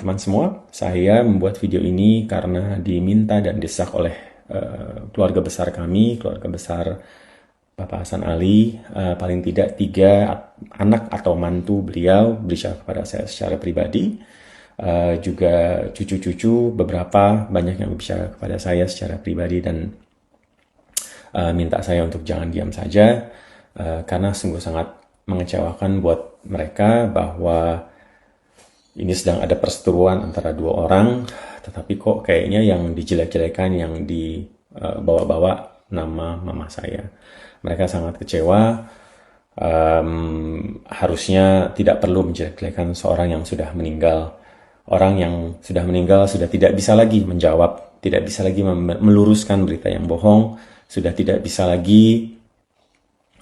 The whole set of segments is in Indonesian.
teman-teman semua. Saya membuat video ini karena diminta dan desak oleh keluarga besar kami, keluarga besar Bapak Hasan Ali. Paling tidak 3 anak atau mantu beliau berbicara kepada saya secara pribadi. Juga cucu-cucu beberapa banyak yang berbicara kepada saya secara pribadi dan minta saya untuk jangan diam saja, karena sungguh sangat mengecewakan buat mereka bahwa ini sedang ada perseteruan antara 2 orang, tetapi kok kayaknya yang dijelek-jelekan, yang dibawa-bawa nama mama saya. Mereka sangat kecewa. Harusnya tidak perlu menjelek-jelekan seorang yang sudah meninggal. Orang yang sudah meninggal sudah tidak bisa lagi menjawab, tidak bisa lagi meluruskan berita yang bohong, sudah tidak bisa lagi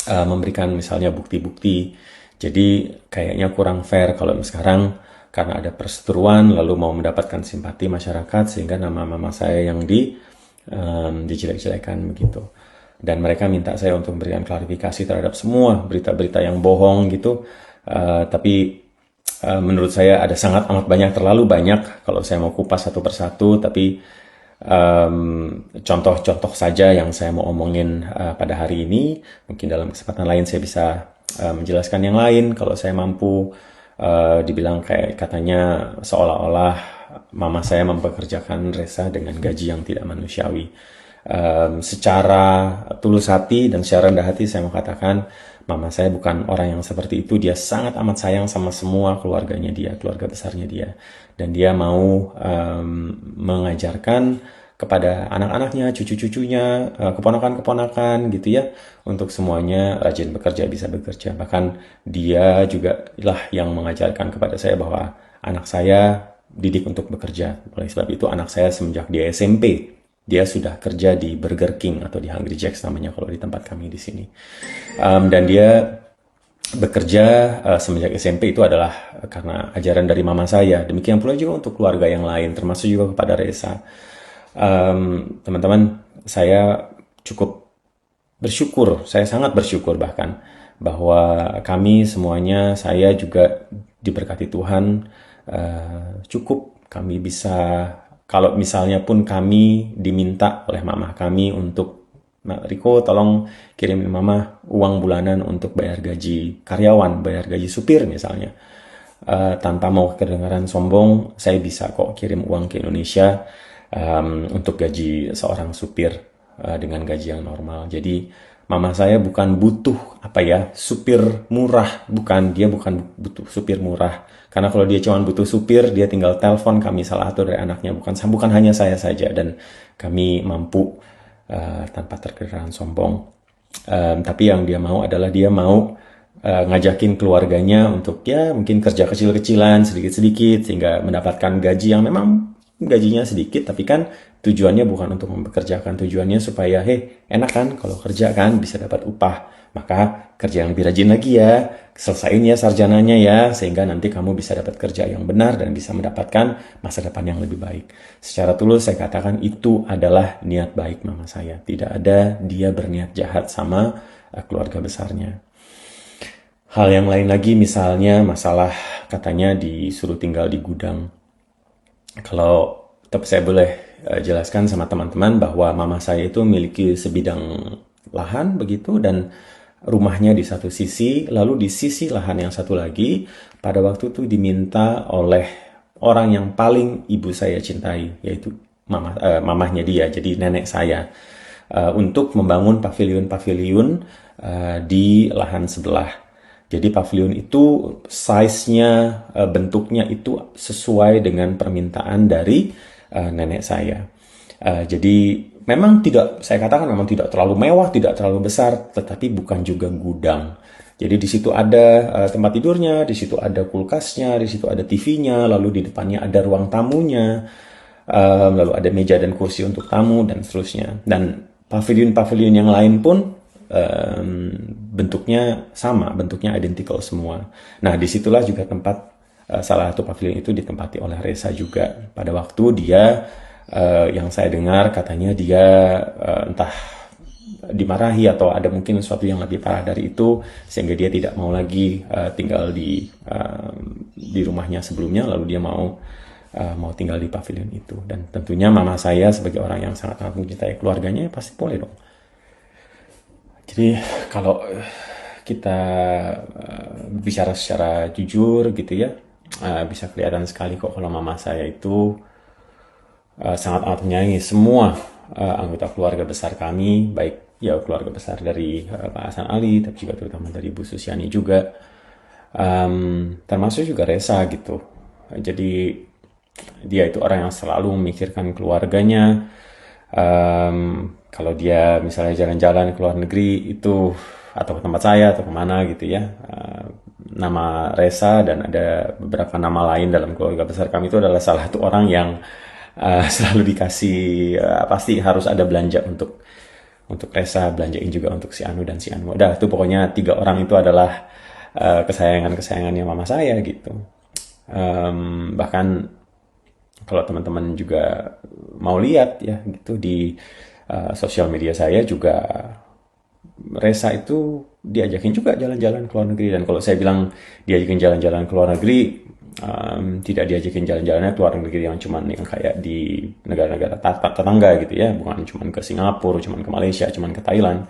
memberikan misalnya bukti-bukti. Jadi kayaknya kurang fair kalau sekarang karena ada perseteruan lalu mau mendapatkan simpati masyarakat sehingga nama mama saya yang dijelek-jelekan begitu. Dan mereka minta saya untuk memberikan klarifikasi terhadap semua berita-berita yang bohong gitu. Tapi menurut saya ada sangat amat banyak, terlalu banyak kalau saya mau kupas satu persatu. Tapi contoh-contoh saja yang saya mau omongin pada hari ini. Mungkin dalam kesempatan lain saya bisa menjelaskan yang lain kalau saya mampu. Dibilang kayak katanya seolah-olah mama saya mempekerjakan Reza dengan gaji yang tidak manusiawi. Secara tulus hati dan secara rendah hati saya mau katakan mama saya bukan orang yang seperti itu. Dia sangat amat sayang sama semua keluarganya dia, keluarga besarnya dia, dan dia mau mengajarkan kepada anak-anaknya, cucu-cucunya, keponakan-keponakan gitu ya, untuk semuanya rajin bekerja, bisa bekerja. Bahkan dia juga lah yang mengajarkan kepada saya bahwa anak saya didik untuk bekerja. Oleh sebab itu anak saya semenjak dia SMP, dia sudah kerja di Burger King atau di Hungry Jack's namanya kalau di tempat kami di sini. Dan dia bekerja semenjak SMP itu adalah karena ajaran dari mama saya. Demikian pula juga untuk keluarga yang lain, termasuk juga kepada Reza. Teman-teman, saya cukup bersyukur, saya sangat bersyukur bahkan bahwa kami semuanya, saya juga diberkati Tuhan, cukup kami bisa, kalau misalnya pun kami diminta oleh mama kami untuk, Riko tolong kirimin mama uang bulanan untuk bayar gaji karyawan, bayar gaji supir misalnya, tanpa mau kedengaran sombong, saya bisa kok kirim uang ke Indonesia untuk gaji seorang supir dengan gaji yang normal. Jadi mama saya bukan butuh supir murah, dia bukan butuh supir murah. Karena kalau dia cuma butuh supir, dia tinggal telepon kami salah satu dari anaknya, bukan hanya saya saja, dan kami mampu tanpa terkedengaran sombong. Tapi yang dia mau adalah dia mau ngajakin keluarganya untuk ya mungkin kerja kecil-kecilan sedikit-sedikit sehingga mendapatkan gaji yang memang gajinya sedikit, tapi kan tujuannya bukan untuk mempekerjakan, tujuannya supaya enak kan kalau kerja kan bisa dapat upah, maka kerja yang lebih rajin lagi ya, selesain ya sarjananya ya, sehingga nanti kamu bisa dapat kerja yang benar dan bisa mendapatkan masa depan yang lebih baik. Secara tulus saya katakan itu adalah niat baik mama saya, tidak ada dia berniat jahat sama keluarga besarnya. Hal yang lain lagi misalnya masalah katanya disuruh tinggal di gudang. Kalau saya boleh jelaskan sama teman-teman bahwa mama saya itu memiliki sebidang lahan begitu, dan rumahnya di satu sisi, lalu di sisi lahan yang satu lagi pada waktu itu diminta oleh orang yang paling ibu saya cintai, yaitu mamahnya dia, jadi nenek saya, untuk membangun paviliun-paviliun di lahan sebelah. Jadi pavilion itu size-nya, bentuknya itu sesuai dengan permintaan dari nenek saya. Jadi memang saya katakan memang tidak terlalu mewah, tidak terlalu besar, tetapi bukan juga gudang. Jadi di situ ada tempat tidurnya, di situ ada kulkasnya, di situ ada TV-nya, lalu di depannya ada ruang tamunya, lalu ada meja dan kursi untuk tamu dan seterusnya. Dan pavilion-pavilion yang lain pun bentuknya sama, bentuknya identical semua. Nah, disitulah juga tempat salah satu pavilion itu ditempati oleh Reza juga. Pada waktu dia, yang saya dengar katanya dia entah dimarahi atau ada mungkin sesuatu yang lebih parah dari itu, sehingga dia tidak mau lagi tinggal di rumahnya sebelumnya, lalu dia mau mau tinggal di pavilion itu. Dan tentunya mama saya sebagai orang yang sangat-sangat mencintai keluarganya, pasti boleh dong. Jadi kalau kita bicara secara jujur gitu ya, bisa kelihatan sekali kok kalau mama saya itu sangat amat menyayangi semua anggota keluarga besar kami, baik ya keluarga besar dari Pak Hasan Ali, tapi juga terutama dari Bu Susiani juga, termasuk juga Resa gitu. Jadi dia itu orang yang selalu memikirkan keluarganya. Kalau dia misalnya jalan-jalan ke luar negeri itu, atau ke tempat saya atau kemana gitu ya, nama Resa dan ada beberapa nama lain dalam keluarga besar kami itu adalah salah satu orang yang selalu dikasih, pasti harus ada belanja untuk Resa, belanjain juga untuk si Anu dan si Anu. Udah, itu pokoknya 3 orang itu adalah kesayangannya mama saya gitu. Bahkan kalau teman-teman juga mau lihat ya gitu di sosial media saya juga, Resa itu diajakin juga jalan-jalan ke luar negeri. Dan kalau saya bilang diajakin jalan-jalan ke luar negeri, tidak diajakin jalan-jalannya ke luar negeri yang cuman yang kayak di negara-negara tetangga gitu ya, bukan cuman ke Singapura, cuman ke Malaysia, cuman ke Thailand.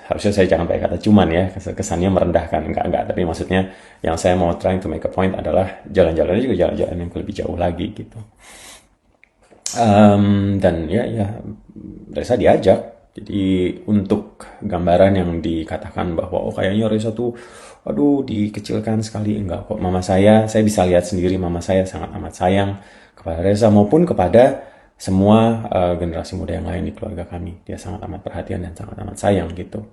Harusnya saya jangan pakai kata cuman ya, kesannya merendahkan, enggak, tapi maksudnya yang saya mau trying to make a point adalah jalan-jalannya juga jalan-jalan yang lebih jauh lagi gitu. Dan ya Reza diajak. Jadi untuk gambaran yang dikatakan bahwa kayaknya Reza tuh aduh dikecilkan sekali, enggak kok. Mama saya bisa lihat sendiri, mama saya sangat amat sayang kepada Reza maupun kepada semua generasi muda yang lain di keluarga kami. Dia sangat amat perhatian dan sangat amat sayang gitu.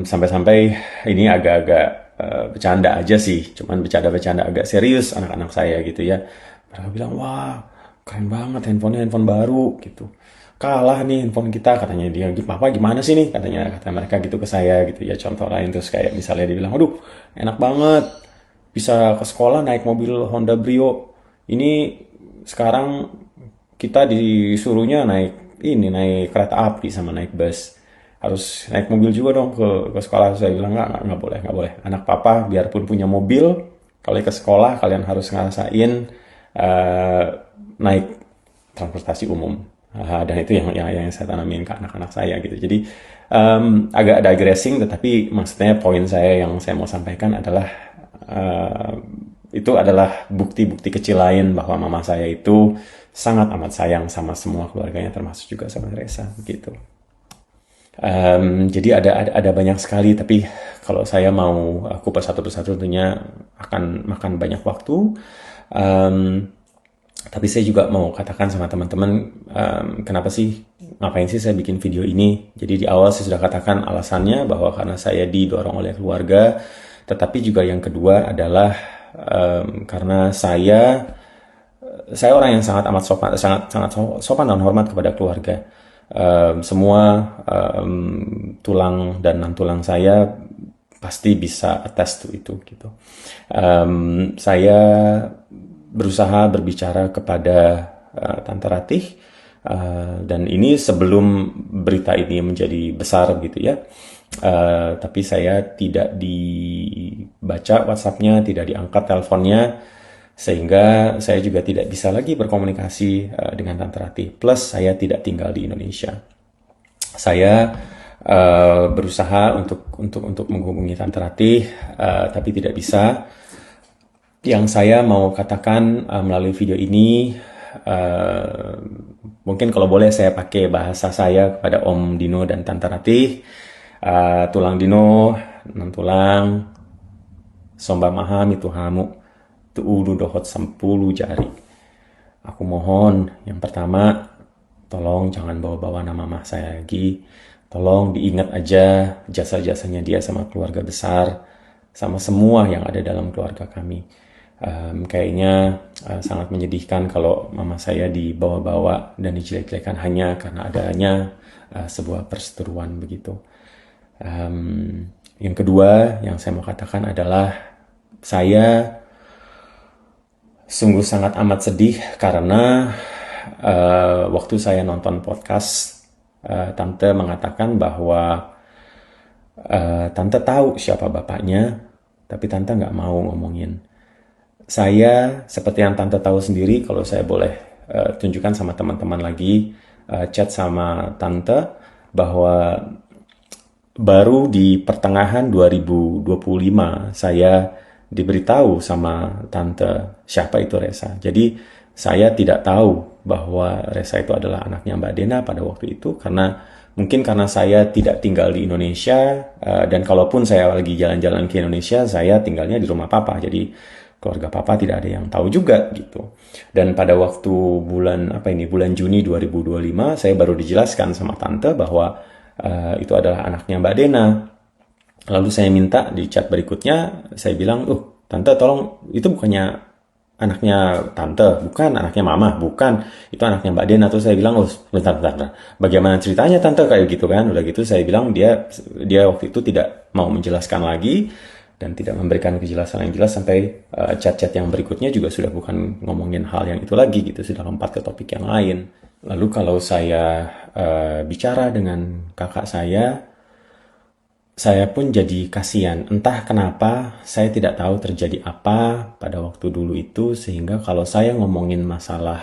Sampai-sampai ini agak-agak bercanda aja sih, cuman bercanda-bercanda agak serius anak-anak saya gitu ya. Mereka bilang, wah keren banget handphonenya, handphone baru gitu. Kalah nih handphone kita, katanya dia. Papa gimana sih nih, kata mereka gitu ke saya gitu ya. Contoh lain terus kayak misalnya dia bilang, aduh enak banget bisa ke sekolah naik mobil Honda Brio. Ini sekarang kita disuruhnya naik kereta api sama naik bus. Harus naik mobil juga dong ke sekolah. Saya bilang nggak boleh. Anak papa biarpun punya mobil, kalau ke sekolah kalian harus ngerasain naik transportasi umum. Dan itu yang saya tanamin ke anak-anak saya gitu. Jadi agak digressing, tetapi maksudnya poin saya yang saya mau sampaikan adalah itu adalah bukti-bukti kecil lain bahwa mama saya itu sangat amat sayang sama semua keluarganya, termasuk juga sama Reza gitu. Jadi ada banyak sekali, tapi kalau saya mau kupas satu persatu tentunya akan makan banyak waktu. Tapi saya juga mau katakan sama teman-teman, kenapa sih, ngapain sih saya bikin video ini. Jadi di awal saya sudah katakan alasannya bahwa karena saya didorong oleh keluarga, tetapi juga yang kedua adalah karena saya orang yang sangat amat sopan dan hormat kepada keluarga. Semua tulang dan non tulang saya pasti bisa attest to itu gitu. Saya berusaha berbicara kepada Tante Ratih, dan ini sebelum berita ini menjadi besar gitu ya. Tapi saya tidak dibaca WhatsApp-nya, tidak diangkat teleponnya, sehingga saya juga tidak bisa lagi berkomunikasi dengan Tante Ratih. Plus saya tidak tinggal di Indonesia. Saya berusaha untuk menghubungi Tante Ratih, tapi tidak bisa. Yang saya mau katakan melalui video ini, mungkin kalau boleh saya pakai bahasa saya kepada Om Dino dan Tante Ratih. Tulang Dino, non tulang, somba mahami tuhamu, tuudu dohot 10 jari. Aku mohon, yang pertama, tolong jangan bawa-bawa nama mama saya lagi. Tolong diingat aja jasa-jasanya dia sama keluarga besar, sama semua yang ada dalam keluarga kami. Kayaknya sangat menyedihkan kalau mama saya dibawa-bawa dan dijelek-jelekan hanya karena adanya sebuah perseteruan begitu. Yang kedua yang saya mau katakan adalah saya sungguh sangat amat sedih karena waktu saya nonton podcast, Tante mengatakan bahwa Tante tahu siapa bapaknya, tapi Tante nggak mau ngomongin. Saya seperti yang tante tahu sendiri, kalau saya boleh tunjukkan sama teman-teman lagi, chat sama tante, bahwa baru di pertengahan 2025 saya diberitahu sama tante siapa itu Resa. Jadi saya tidak tahu bahwa Resa itu adalah anaknya Mbak Dena pada waktu itu, karena mungkin karena saya tidak tinggal di Indonesia, dan kalaupun saya lagi jalan-jalan ke Indonesia, saya tinggalnya di rumah papa. Jadi keluarga papa tidak ada yang tahu juga gitu. Dan pada waktu bulan Juni 2025 saya baru dijelaskan sama tante bahwa itu adalah anaknya Mbak Dena. Lalu saya minta di chat berikutnya, saya bilang, tante tolong, itu bukannya anaknya tante, bukan anaknya mama, bukan, itu anaknya Mbak Dena. Terus saya bilang, bentar, bagaimana ceritanya tante, kayak gitu kan. Udah gitu saya bilang, dia waktu itu tidak mau menjelaskan lagi, dan tidak memberikan kejelasan yang jelas, sampai chat-chat yang berikutnya juga sudah bukan ngomongin hal yang itu lagi gitu, sudah lompat ke topik yang lain. Lalu kalau saya bicara dengan kakak saya pun jadi kasihan. Entah kenapa saya tidak tahu terjadi apa pada waktu dulu itu, sehingga kalau saya ngomongin masalah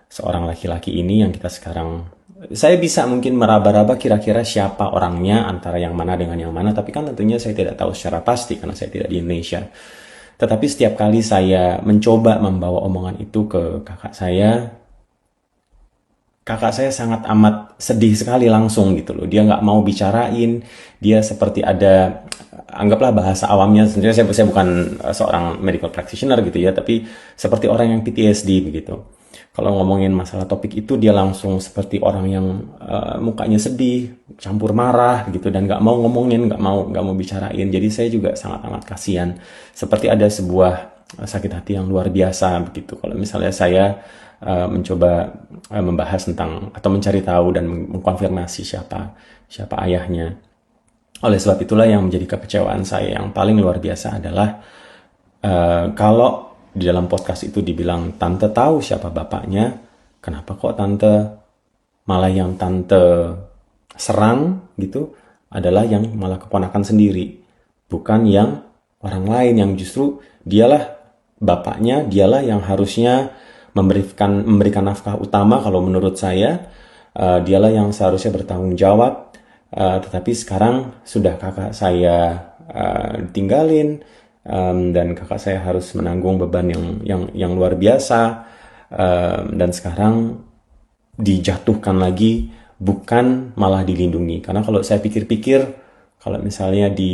seorang laki-laki ini yang kita sekarang, saya bisa mungkin meraba-raba kira-kira siapa orangnya, antara yang mana dengan yang mana, tapi kan tentunya saya tidak tahu secara pasti karena saya tidak di Indonesia. Tetapi setiap kali saya mencoba membawa omongan itu ke kakak saya sangat amat sedih sekali langsung gitu loh. Dia nggak mau bicarain, dia seperti ada, anggaplah bahasa awamnya, sebenarnya saya bukan seorang medical practitioner gitu ya, tapi seperti orang yang PTSD begitu. Kalau ngomongin masalah topik itu, dia langsung seperti orang yang mukanya sedih, campur marah gitu, dan nggak mau ngomongin, nggak mau bicarain. Jadi saya juga sangat amat kasihan. Seperti ada sebuah sakit hati yang luar biasa begitu. Kalau misalnya saya mencoba membahas tentang atau mencari tahu dan mengkonfirmasi siapa ayahnya. Oleh sebab itulah yang menjadi kekecewaan saya yang paling luar biasa adalah kalau di dalam podcast itu dibilang tante tahu siapa bapaknya, kenapa kok tante malah yang tante serang gitu adalah yang malah keponakan sendiri, bukan yang orang lain yang justru dialah bapaknya, dialah yang harusnya memberikan nafkah utama kalau menurut saya. Dialah yang seharusnya bertanggung jawab, tetapi sekarang sudah kakak saya ditinggalin, dan kakak saya harus menanggung beban yang luar biasa, dan sekarang dijatuhkan lagi, bukan malah dilindungi. Karena kalau saya pikir-pikir, kalau misalnya di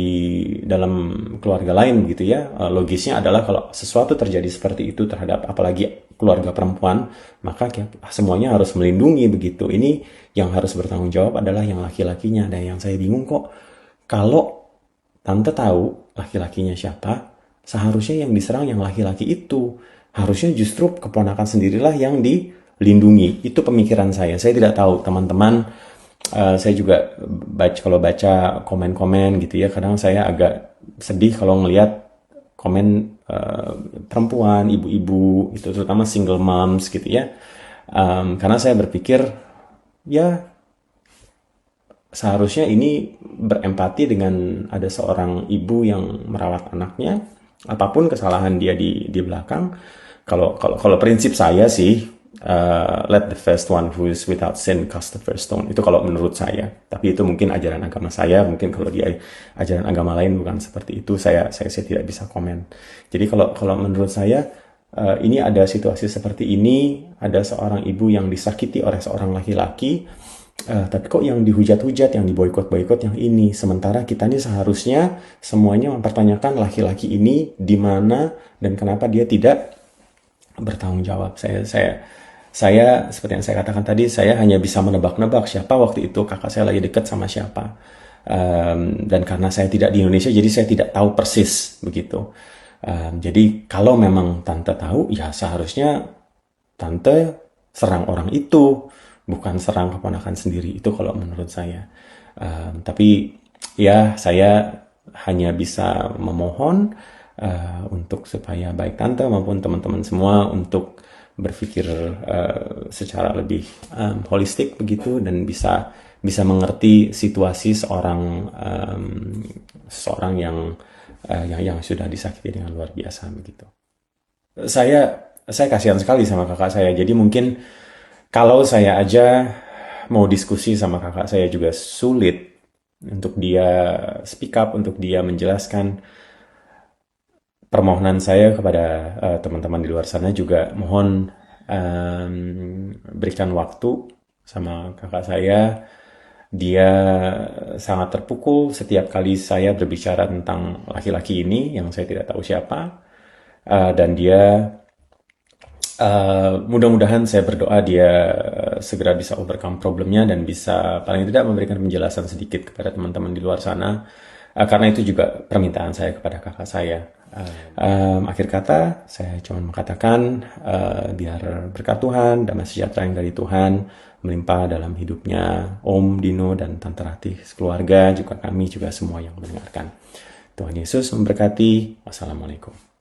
dalam keluarga lain gitu ya, logisnya adalah kalau sesuatu terjadi seperti itu terhadap apalagi keluarga perempuan, maka semuanya harus melindungi begitu. Ini yang harus bertanggung jawab adalah yang laki-lakinya. Dan yang saya bingung, kok kalau tante tahu laki-lakinya siapa, seharusnya yang diserang yang laki-laki itu. Harusnya justru keponakan sendirilah yang dilindungi. Itu pemikiran saya. Saya tidak tahu teman-teman. Saya juga kalau baca komen-komen gitu ya, kadang saya agak sedih kalau ngelihat komen perempuan, ibu-ibu itu, terutama single moms gitu ya. Karena saya berpikir ya seharusnya ini berempati dengan ada seorang ibu yang merawat anaknya, apapun kesalahan dia di belakang. Kalau prinsip saya sih, let the first one who is without sin cast the first stone. Itu kalau menurut saya. Tapi itu mungkin ajaran agama saya. Mungkin kalau di ajaran agama lain bukan seperti itu. Saya tidak bisa komen. Jadi kalau menurut saya, ini ada situasi seperti ini, ada seorang ibu yang disakiti oleh seorang laki-laki, tapi kok yang dihujat-hujat, yang diboikot-boikot yang ini, sementara kita ini seharusnya semuanya mempertanyakan laki-laki ini di mana dan kenapa dia tidak bertanggung jawab. Saya seperti yang saya katakan tadi, saya hanya bisa menebak-nebak siapa waktu itu kakak saya lagi dekat sama siapa. Dan karena saya tidak di Indonesia, jadi saya tidak tahu persis begitu. Jadi kalau memang tante tahu, ya seharusnya tante serang orang itu, bukan serang keponakan sendiri. Itu kalau menurut saya. Tapi ya saya hanya bisa memohon untuk supaya baik tante maupun teman-teman semua untuk berpikir secara lebih holistik begitu, dan bisa mengerti situasi seorang yang sudah disakiti dengan luar biasa begitu. saya kasihan sekali sama kakak saya. Jadi mungkin kalau saya aja mau diskusi sama kakak saya juga sulit untuk dia speak up, untuk dia menjelaskan. Permohonan saya kepada teman-teman di luar sana juga mohon berikan waktu sama kakak saya. Dia sangat terpukul setiap kali saya berbicara tentang laki-laki ini yang saya tidak tahu siapa. Dan dia mudah-mudahan saya berdoa dia segera bisa overcome problemnya dan bisa paling tidak memberikan penjelasan sedikit kepada teman-teman di luar sana. Karena itu juga permintaan saya kepada kakak saya. Akhir kata, saya cuma mengatakan biar berkat Tuhan, damai sejahtera yang dari Tuhan melimpah dalam hidupnya Om Dino dan Tante Ratih sekeluarga, juga kami juga semua yang mendengarkan. Tuhan Yesus memberkati. Wassalamualaikum.